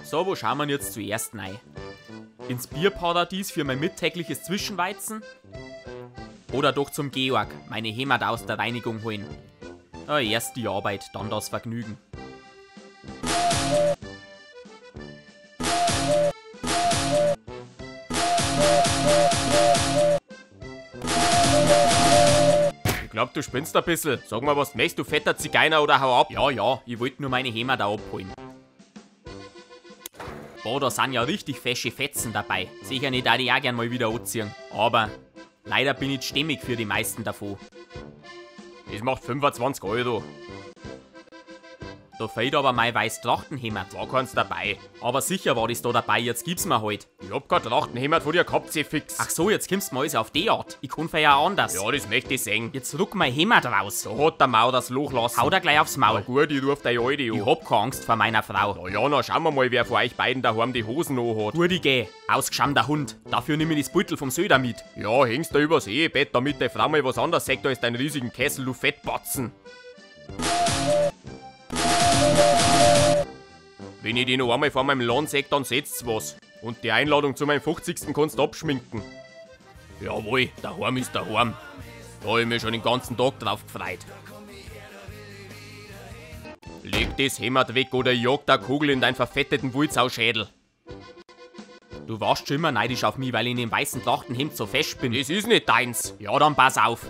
So, wo schauen wir jetzt zuerst rein? Ins Bierparadies für mein mittägliches Zwischenweizen? Oder doch zum Georg, meine Heimat aus der Reinigung holen? Erst die Arbeit, dann das Vergnügen. Ich glaub, du spinnst ein bisschen. Sag mal, was möchtest du, fetter Zigeuner, oder hau ab? Ja, ich wollte nur meine Heimat da abholen. Boah, da sind ja richtig fesche Fetzen dabei. Sicher nicht, da die auch gern mal wieder anziehen. Aber leider bin ich stämmig für die meisten davon. Das macht 25 €. Da fehlt aber mein weiß Trachtenhemd. War keins dabei. Aber sicher war das da dabei, jetzt gib's mir halt. Ich hab kein Trachtenhemd von dir gehabt, fix. Ach so, jetzt kommst du mal alles auf die Art. Ich kann ja auch anders. Ja, das möchte ich sehen. Jetzt rück mein Hemd raus. Da hat der Mau das Loch lassen. Hau da gleich aufs Maul. Na gut, ich ruf deine Alte an. Ich hab keine Angst vor meiner Frau. Na ja, na schauen wir mal, wer von euch beiden daheim die Hosen anhat. Gut, ich geh. Ausgeschämter Hund. Dafür nimm ich das Beutel vom Söder mit. Ja, hängst da übers Ehebett, damit deine Frau mal was anderes sagt als deinen riesigen Kessel, du Fettbatzen. Wenn ich die noch einmal vor meinem Laden sehe, dann setzt's was. Und die Einladung zu meinem 50. kannst du abschminken. Jawohl, daheim ist daheim. Da hab ich mich schon den ganzen Tag drauf gefreut. Leg das Hemd weg oder jag der Kugel in deinen verfetteten Wulzauschädel. Du warst schon immer neidisch auf mich, weil ich in dem weißen Trachtenhemd so fest bin. Das ist nicht deins. Ja, dann pass auf.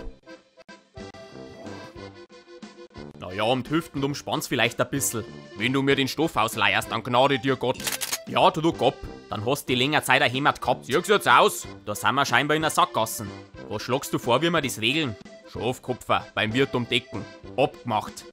Naja, um die Hüften umspannst vielleicht ein bisschen. Wenn du mir den Stoff ausleihst, dann gnade dir Gott. Ja, du Gott, dann hast du die länger Zeit ein Hemd gehabt. Siehst jetzt aus? Da sind wir scheinbar in der Sackgassen. Was schlagst du vor, wie wir das regeln? Schafkopfer, beim Wirt um Decken. Abgemacht.